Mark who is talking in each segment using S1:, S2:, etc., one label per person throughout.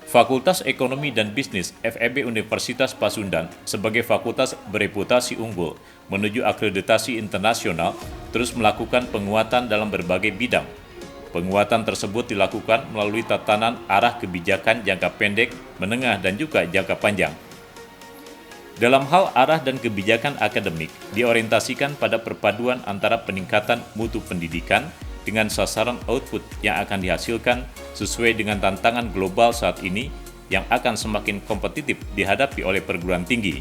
S1: Fakultas Ekonomi dan Bisnis FEB Universitas Pasundan sebagai fakultas bereputasi unggul menuju akreditasi internasional terus melakukan penguatan dalam berbagai bidang. Penguatan tersebut dilakukan melalui tatanan arah kebijakan jangka pendek, menengah, dan juga jangka panjang. Dalam hal arah dan kebijakan akademik, diorientasikan pada perpaduan antara peningkatan mutu pendidikan dengan sasaran output yang akan dihasilkan sesuai dengan tantangan global saat ini yang akan semakin kompetitif dihadapi oleh perguruan tinggi.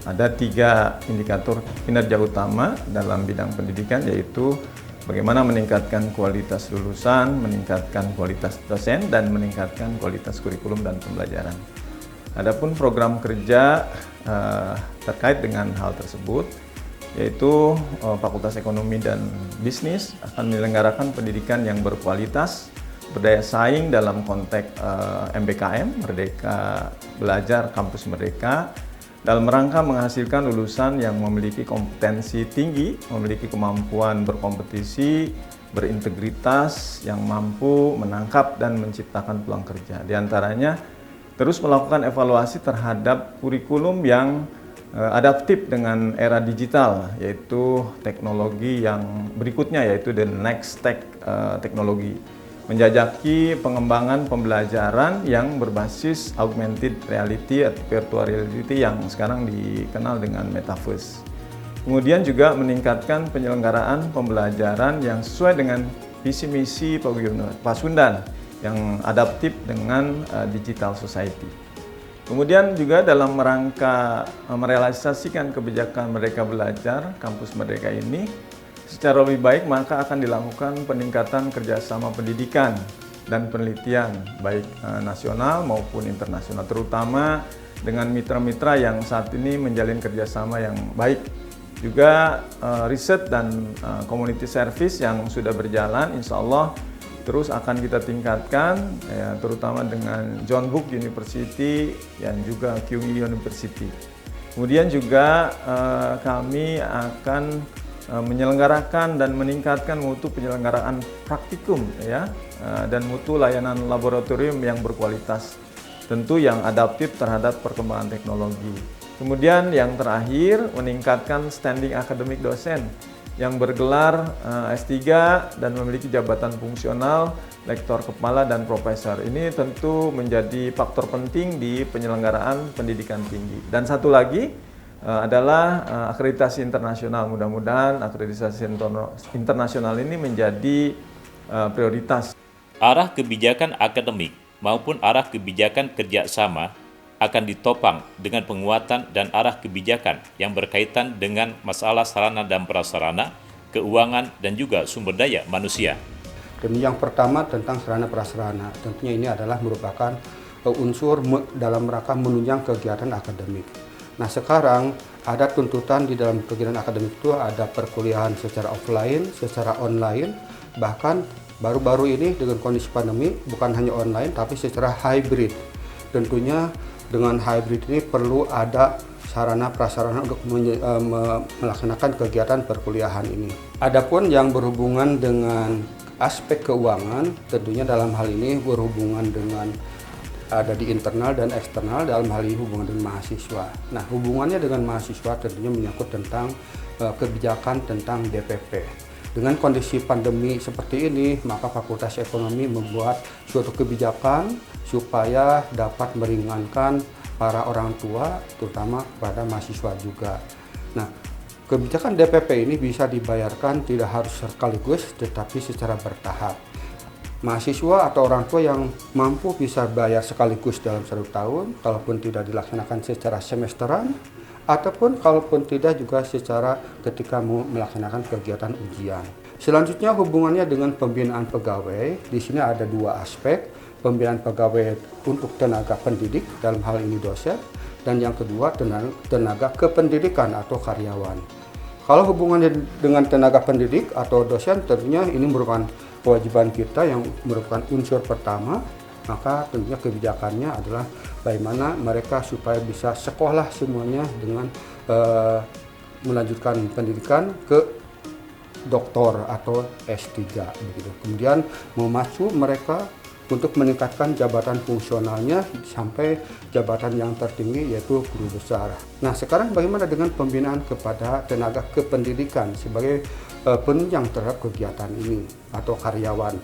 S2: Ada 3 indikator kinerja utama dalam bidang pendidikan, yaitu bagaimana meningkatkan kualitas lulusan, meningkatkan kualitas dosen, dan meningkatkan kualitas kurikulum dan pembelajaran. Adapun program kerja terkait dengan hal tersebut, yaitu Fakultas Ekonomi dan Bisnis akan menyelenggarakan pendidikan yang berkualitas, berdaya saing dalam konteks MBKM, Merdeka Belajar Kampus Merdeka, dalam rangka menghasilkan lulusan yang memiliki kompetensi tinggi, memiliki kemampuan berkompetisi, berintegritas, yang mampu menangkap dan menciptakan peluang kerja. Di antaranya, terus melakukan evaluasi terhadap kurikulum yang adaptif dengan era digital, yaitu teknologi yang berikutnya, yaitu the next tech teknologi. Menjajaki pengembangan pembelajaran yang berbasis augmented reality atau virtual reality yang sekarang dikenal dengan metaverse. Kemudian juga meningkatkan penyelenggaraan pembelajaran yang sesuai dengan visi misi Pasundan yang adaptif dengan digital society. Kemudian juga dalam rangka merealisasikan kebijakan Merdeka Belajar Kampus Merdeka ini secara lebih baik, maka akan dilakukan peningkatan kerjasama pendidikan dan penelitian baik nasional maupun internasional, terutama dengan mitra-mitra yang saat ini menjalin kerjasama yang baik. Juga riset dan community service yang sudah berjalan, insya Allah terus akan kita tingkatkan, ya, terutama dengan John Book University dan juga QE University. Kemudian juga kami akan menyelenggarakan dan meningkatkan mutu penyelenggaraan praktikum, ya, dan mutu layanan laboratorium yang berkualitas, tentu yang adaptif terhadap perkembangan teknologi. Kemudian yang terakhir, meningkatkan standing akademik dosen yang bergelar S3 dan memiliki jabatan fungsional, lektor kepala dan profesor. Ini tentu menjadi faktor penting di penyelenggaraan pendidikan tinggi. Dan satu lagi adalah akreditasi internasional. Mudah-mudahan akreditasi internasional ini menjadi prioritas.
S1: Arah kebijakan akademik maupun arah kebijakan kerjasama akan ditopang dengan penguatan dan arah kebijakan yang berkaitan dengan masalah sarana dan prasarana, keuangan, dan juga sumber daya manusia.
S3: Dan yang pertama tentang sarana prasarana, tentunya ini adalah merupakan unsur dalam rangka menunjang kegiatan akademik. Nah, sekarang ada tuntutan di dalam kegiatan akademik itu ada perkuliahan secara offline, secara online, bahkan baru-baru ini dengan kondisi pandemi bukan hanya online tapi secara hybrid. Tentunya dengan hybrid ini perlu ada sarana prasarana untuk melaksanakan kegiatan perkuliahan ini. Adapun yang berhubungan dengan aspek keuangan, tentunya dalam hal ini berhubungan dengan ada di internal dan eksternal, dalam hal ini hubungan dengan mahasiswa. Nah, hubungannya dengan mahasiswa tentunya menyangkut tentang kebijakan tentang DPP. Dengan kondisi pandemi seperti ini, maka Fakultas Ekonomi membuat suatu kebijakan supaya dapat meringankan para orang tua, terutama pada mahasiswa juga. Nah, kebijakan DPP ini bisa dibayarkan tidak harus sekaligus, tetapi secara bertahap. Mahasiswa atau orang tua yang mampu bisa bayar sekaligus dalam 1 tahun, kalaupun tidak dilaksanakan secara semesteran, ataupun kalaupun tidak juga secara ketika mau melaksanakan kegiatan ujian. Selanjutnya hubungannya dengan pembinaan pegawai. Di sini ada 2 aspek, pembinaan pegawai untuk tenaga pendidik, dalam hal ini dosen, dan yang kedua tenaga kependidikan atau karyawan. Kalau hubungannya dengan tenaga pendidik atau dosen, tentunya ini merupakan kewajiban kita yang merupakan unsur pertama, maka tentunya kebijakannya adalah bagaimana mereka supaya bisa sekolah semuanya dengan melanjutkan pendidikan ke doktor atau S3 begitu. Kemudian memacu mereka untuk meningkatkan jabatan fungsionalnya sampai jabatan yang tertinggi yaitu guru besar. Nah, sekarang bagaimana dengan pembinaan kepada tenaga kependidikan sebagai penunjang terhadap kegiatan ini atau karyawan?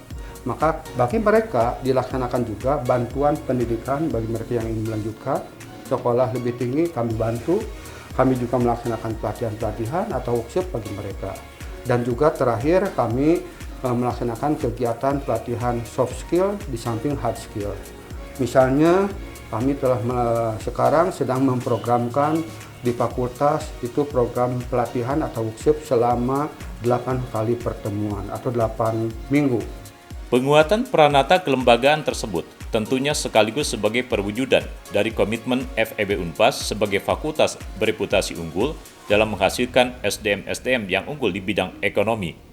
S3: Maka bagi mereka dilaksanakan juga bantuan pendidikan bagi mereka yang ingin melanjutkan sekolah lebih tinggi, kami bantu. Kami juga melaksanakan pelatihan-pelatihan atau workshop bagi mereka. Dan juga terakhir kami melaksanakan kegiatan pelatihan soft skill di samping hard skill. Misalnya kami telah sekarang sedang memprogramkan di fakultas itu program pelatihan atau workshop selama 8 kali pertemuan atau 8 minggu.
S1: Penguatan peranata kelembagaan tersebut tentunya sekaligus sebagai perwujudan dari komitmen FEB Unpas sebagai fakultas bereputasi unggul dalam menghasilkan SDM-SDM yang unggul di bidang ekonomi.